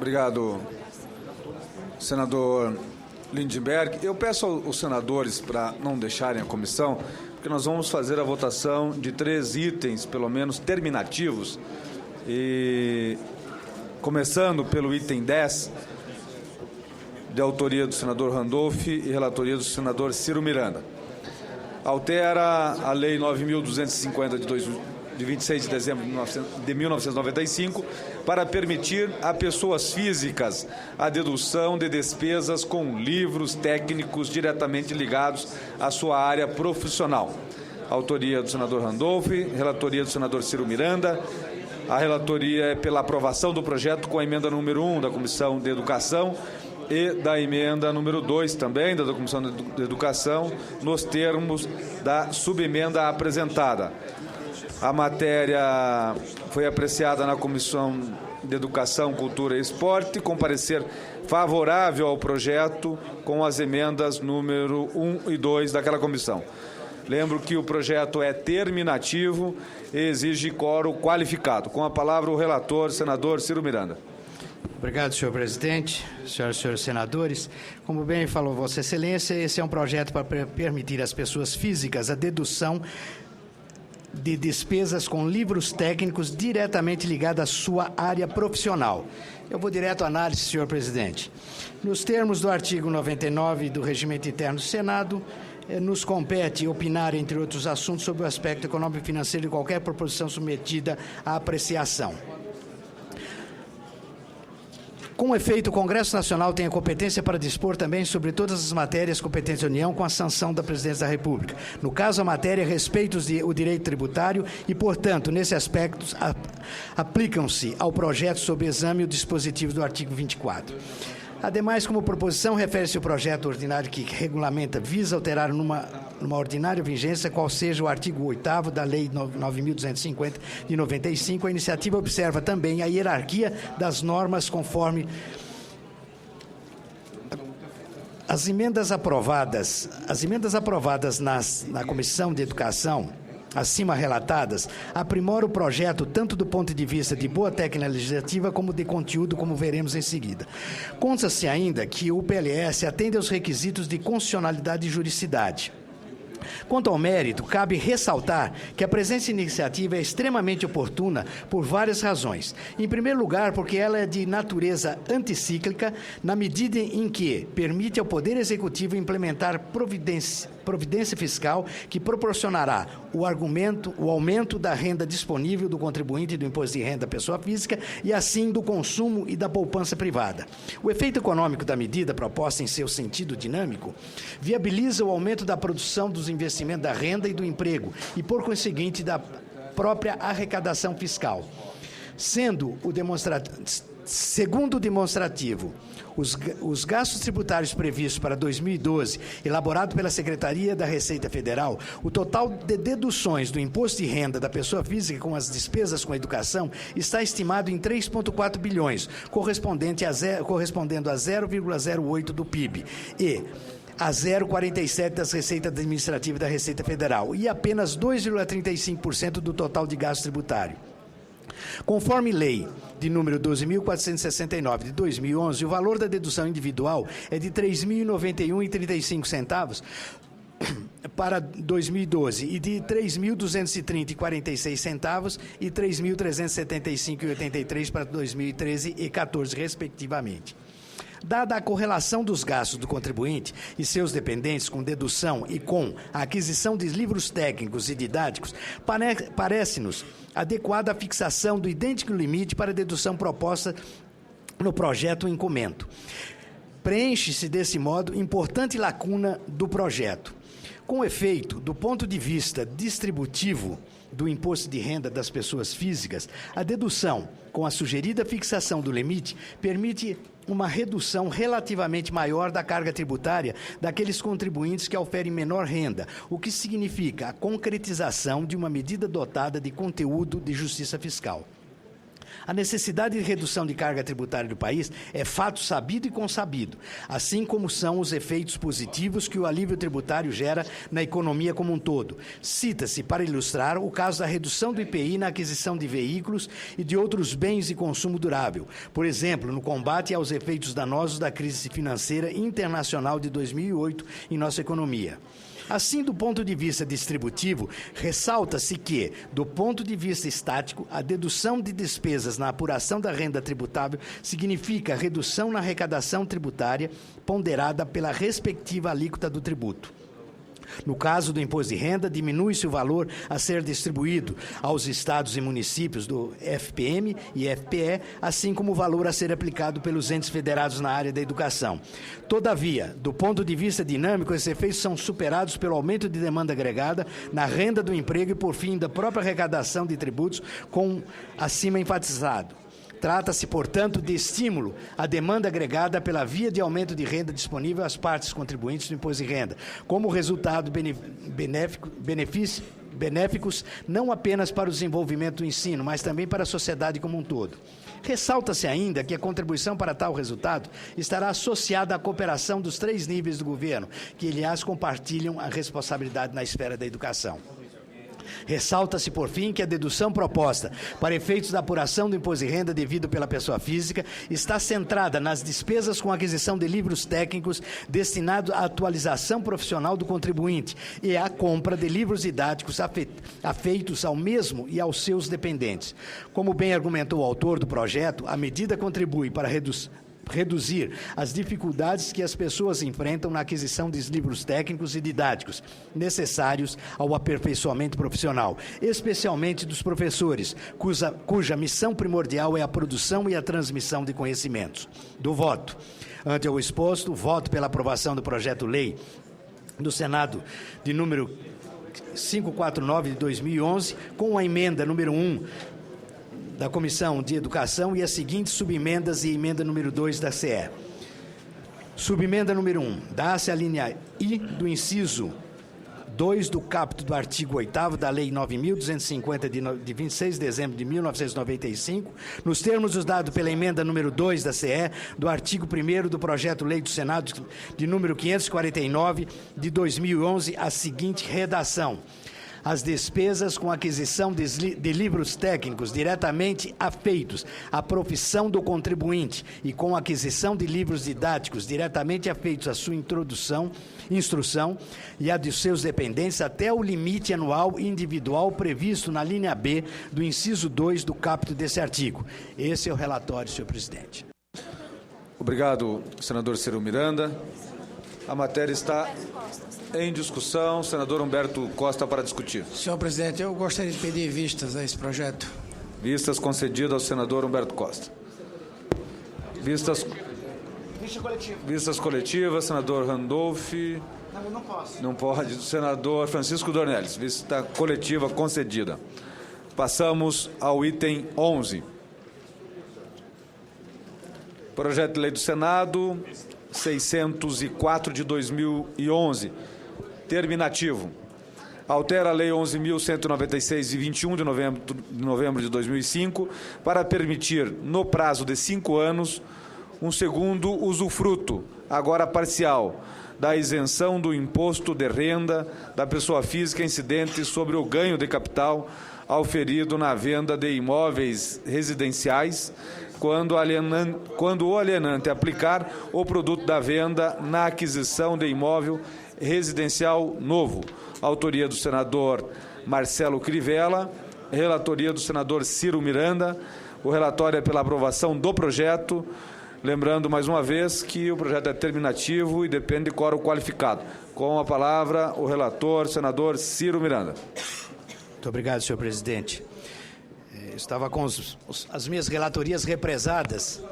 Obrigado, senador Lindenberg. Eu peço aos senadores para não deixarem a comissão, porque nós vamos fazer a votação de 3 itens, pelo menos, terminativos, e começando pelo item 10, de autoria do senador Randolph e relatoria do senador Ciro Miranda. Altera a Lei 9.250 de 26 de dezembro de 1995 para permitir a pessoas físicas a dedução de despesas com livros técnicos diretamente ligados à sua área profissional. Autoria do senador Randolph, relatoria do senador Ciro Miranda. A relatoria é pela aprovação do projeto com a emenda número 1 da Comissão de Educação e da emenda número 2 também da Comissão de Educação, nos termos da subemenda apresentada. A matéria foi apreciada na Comissão de Educação, Cultura e Esporte, com parecer favorável ao projeto, com as emendas número 1 e 2 daquela comissão. Lembro que o projeto é terminativo e exige quórum qualificado. Com a palavra o relator, senador Ciro Miranda. Obrigado, senhor presidente, senhoras e senhores senadores. Como bem falou Vossa Excelência, esse é um projeto para permitir às pessoas físicas a dedução de despesas com livros técnicos diretamente ligados à sua área profissional. Eu vou direto à análise, senhor presidente. Nos termos do artigo 99 do Regimento Interno do Senado, nos compete opinar, entre outros assuntos, sobre o aspecto econômico e financeiro de qualquer proposição submetida à apreciação. Com efeito, o Congresso Nacional tem a competência para dispor também sobre todas as matérias competentes da União com a sanção da Presidência da República. No caso, a matéria respeita o direito tributário e, portanto, nesse aspecto, aplicam-se ao projeto sob exame o dispositivo do artigo 24. Ademais, como proposição, refere-se ao projeto ordinário que regulamenta, visa alterar numa ordinária vigência, qual seja o artigo 8º da Lei 9.250 de 95. A iniciativa observa também a hierarquia das normas conforme as emendas aprovadas na Comissão de Educação, acima relatadas, aprimora o projeto tanto do ponto de vista de boa técnica legislativa como de conteúdo, como veremos em seguida. Consta-se ainda que o PLS atende aos requisitos de constitucionalidade e juridicidade. Quanto ao mérito, cabe ressaltar que a presente iniciativa é extremamente oportuna por várias razões. Em primeiro lugar, porque ela é de natureza anticíclica, na medida em que permite ao Poder Executivo implementar providência fiscal que proporcionará o aumento da renda disponível do contribuinte do imposto de renda da pessoa física e, assim, do consumo e da poupança privada. O efeito econômico da medida proposta em seu sentido dinâmico viabiliza o aumento da produção dos investimentos da renda e do emprego e, por conseguinte, da própria arrecadação fiscal. Segundo o demonstrativo, os gastos tributários previstos para 2012, elaborado pela Secretaria da Receita Federal, o total de deduções do imposto de renda da pessoa física com as despesas com a educação está estimado em 3,4 bilhões, correspondendo a 0,08 do PIB, e a 0,47 das receitas administrativas da Receita Federal, e apenas 2,35% do total de gasto tributário. Conforme lei de número 12.469 de 2011, o valor da dedução individual é de R$ 3.091,35 para 2012 e de R$ 3.230,46 e R$ 3.375,83 para 2013 e 2014, respectivamente. Dada a correlação dos gastos do contribuinte e seus dependentes com dedução e com a aquisição de livros técnicos e didáticos, parece-nos adequada a fixação do idêntico limite para a dedução proposta no projeto em comento. Preenche-se, desse modo, importante lacuna do projeto. Com efeito, do ponto de vista distributivo do imposto de renda das pessoas físicas, a dedução, com a sugerida fixação do limite, permite uma redução relativamente maior da carga tributária daqueles contribuintes que oferem menor renda, o que significa a concretização de uma medida dotada de conteúdo de justiça fiscal. A necessidade de redução de carga tributária do país é fato sabido e consabido, assim como são os efeitos positivos que o alívio tributário gera na economia como um todo. Cita-se, para ilustrar, o caso da redução do IPI na aquisição de veículos e de outros bens de consumo durável, por exemplo, no combate aos efeitos danosos da crise financeira internacional de 2008 em nossa economia. Assim, do ponto de vista distributivo, ressalta-se que, do ponto de vista estático, a dedução de despesas na apuração da renda tributável significa redução na arrecadação tributária ponderada pela respectiva alíquota do tributo. No caso do imposto de renda, diminui-se o valor a ser distribuído aos estados e municípios do FPM e FPE, assim como o valor a ser aplicado pelos entes federados na área da educação. Todavia, do ponto de vista dinâmico, esses efeitos são superados pelo aumento de demanda agregada na renda do emprego e, por fim, da própria arrecadação de tributos, com acima enfatizado. Trata-se, portanto, de estímulo à demanda agregada pela via de aumento de renda disponível às partes contribuintes do imposto de renda, como resultado benéficos não apenas para o desenvolvimento do ensino, mas também para a sociedade como um todo. Ressalta-se ainda que a contribuição para tal resultado estará associada à cooperação dos 3 níveis do governo, que, aliás, compartilham a responsabilidade na esfera da educação. Ressalta-se, por fim, que a dedução proposta para efeitos da apuração do imposto de renda devido pela pessoa física está centrada nas despesas com aquisição de livros técnicos destinados à atualização profissional do contribuinte e à compra de livros didáticos afeitos ao mesmo e aos seus dependentes. Como bem argumentou o autor do projeto, a medida contribui para reduzir as dificuldades que as pessoas enfrentam na aquisição de livros técnicos e didáticos necessários ao aperfeiçoamento profissional, especialmente dos professores, cuja missão primordial é a produção e a transmissão de conhecimentos. Do voto. Ante o exposto, voto pela aprovação do projeto-lei do Senado de número 549 de 2011, com a emenda número 1 da Comissão de Educação e as seguintes subemendas e emenda número 2 da CE. Subemenda número 1. Dá-se a linha I do inciso 2 do caput do artigo 8º da Lei 9.250, de 26 de dezembro de 1995, nos termos dados pela emenda número 2 da CE, do artigo 1º do projeto-lei do Senado de número 549 de 2011, a seguinte redação: as despesas com aquisição de livros técnicos diretamente afeitos à profissão do contribuinte e com aquisição de livros didáticos diretamente afeitos à sua instrução e a de seus dependentes até o limite anual individual previsto na linha B do inciso 2 do caput desse artigo. Esse é o relatório, senhor presidente. Obrigado, senador Ciro Miranda. A matéria está em discussão. Senador Humberto Costa para discutir. Senhor presidente, eu gostaria de pedir vistas a esse projeto. Vistas concedidas ao senador Humberto Costa. Vistas coletivas, senador Randolph. Não posso. Não pode. Senador Francisco Dornelles. Vista coletiva concedida. Passamos ao item 11. Projeto de Lei do Senado 604 de 2011. Terminativo. Altera a Lei 11.196, de 21 de novembro de 2005, para permitir, no prazo de 5 anos, um segundo usufruto, agora parcial, da isenção do imposto de renda da pessoa física incidente sobre o ganho de capital auferido na venda de imóveis residenciais, quando o alienante aplicar o produto da venda na aquisição de imóvel residencial novo. Autoria do senador Marcelo Crivella, relatoria do senador Ciro Miranda. O relatório é pela aprovação do projeto. Lembrando mais uma vez que o projeto é terminativo e depende de quórum qualificado. Com a palavra, o relator, senador Ciro Miranda. Muito obrigado, senhor presidente. Estava com as minhas relatorias represadas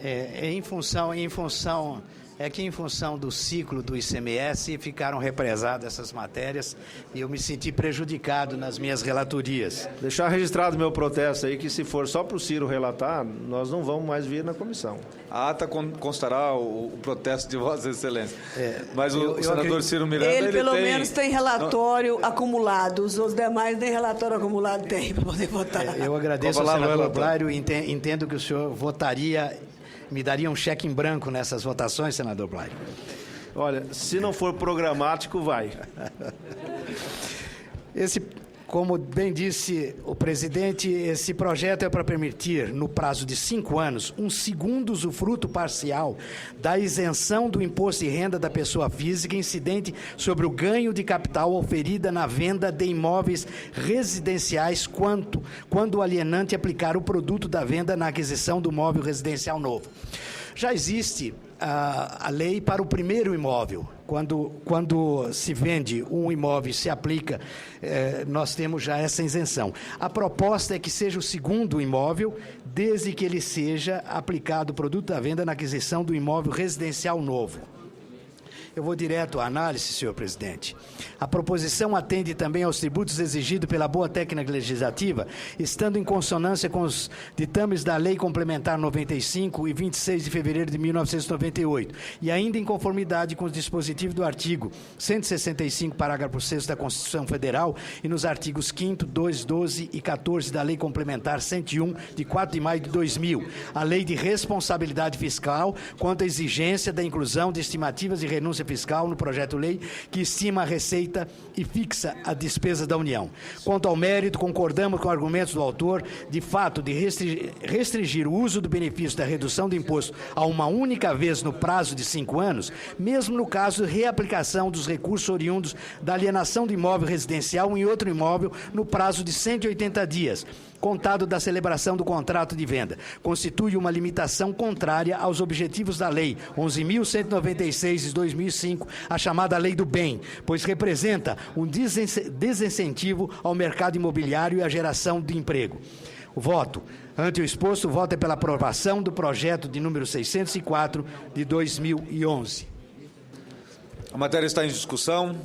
em função É que, em função do ciclo do ICMS, ficaram represadas essas matérias e eu me senti prejudicado nas minhas relatorias. Deixar registrado meu protesto aí, que se for só para o Ciro relatar, nós não vamos mais vir na comissão. A ata constará o protesto de Vossa Excelência. Mas o senador Ciro Miranda... Ele pelo menos tem relatório acumulado, os demais nem relatório acumulado tem para poder votar. Eu agradeço ao senador Blário e entendo que o senhor votaria... Me daria um cheque em branco nessas votações, senador Blário? Olha, se não for programático, vai. Como bem disse o presidente, esse projeto é para permitir, no prazo de 5 anos, um segundo usufruto parcial da isenção do imposto de renda da pessoa física incidente sobre o ganho de capital oferida na venda de imóveis residenciais quando o alienante aplicar o produto da venda na aquisição do imóvel residencial novo. Já existe a lei para o primeiro imóvel. Quando se vende um imóvel e se aplica, nós temos já essa isenção. A proposta é que seja o segundo imóvel, desde que ele seja aplicado o produto da venda na aquisição do imóvel residencial novo. Eu vou direto à análise, senhor presidente. A proposição atende também aos tributos exigidos pela boa técnica legislativa, estando em consonância com os ditames da Lei Complementar 95 e 26 de fevereiro de 1998, e ainda em conformidade com os dispositivos do artigo 165, parágrafo 6º da Constituição Federal e nos artigos 5º, 2, 12 e 14 da Lei Complementar 101, de 4 de maio de 2000, a Lei de Responsabilidade Fiscal, quanto à exigência da inclusão de estimativas de renúncia fiscal no projeto-lei que estima a receita e fixa a despesa da União. Quanto ao mérito, concordamos com argumentos do autor, de fato, de restringir o uso do benefício da redução do imposto a uma única vez no prazo de 5 anos, mesmo no caso de reaplicação dos recursos oriundos da alienação do imóvel residencial em outro imóvel no prazo de 180 dias, contado da celebração do contrato de venda. Constitui uma limitação contrária aos objetivos da Lei 11.196 de 2005, a chamada Lei do Bem, pois representa um desincentivo ao mercado imobiliário e à geração de emprego. O voto. Ante o exposto, o voto é pela aprovação do projeto de número 604 de 2011. A matéria está em discussão.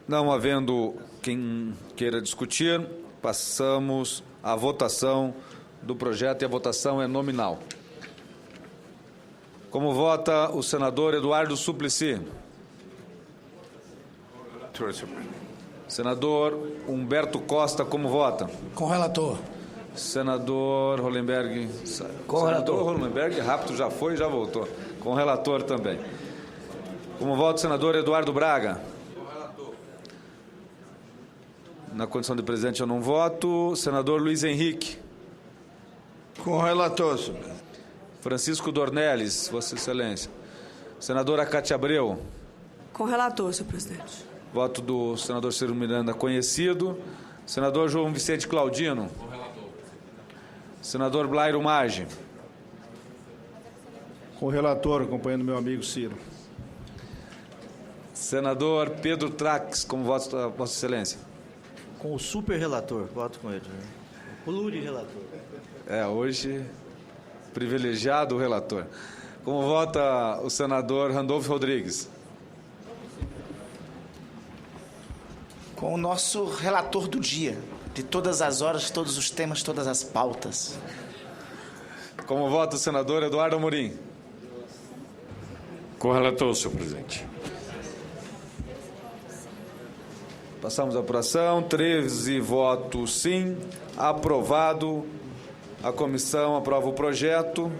Não havendo quem queira discutir, passamos à votação do projeto e a votação é nominal. Como vota o senador Eduardo Suplicy? Senador Humberto Costa, como vota? Com o relator. Senador Hollenberg. Com o relator. Senador Hollenberg, rápido, já foi e já voltou. Com o relator também. Como vota o senador Eduardo Braga? Com o relator. Na condição de presidente eu não voto. Senador Luiz Henrique? Com o relator, senhor. Francisco Dornelles, Vossa Excelência. Senadora Cátia Abreu? Com o relator, senhor presidente. Voto do senador Ciro Miranda conhecido. Senador João Vicente Claudino? Com o relator. Senador Blairo Maggi? Com o relator, acompanhando meu amigo Ciro. Senador Pedro Trax, como vota Vossa Excelência? Com o super relator, voto com ele. O pluri-relator. Hoje, privilegiado o relator. Como vota o senador Randolfo Rodrigues? Com o nosso relator do dia, de todas as horas, todos os temas, todas as pautas. Como vota o senador Eduardo Amorim? Com o relator, senhor presidente. Passamos à apuração. 13 votos sim. Aprovado. A comissão aprova o projeto.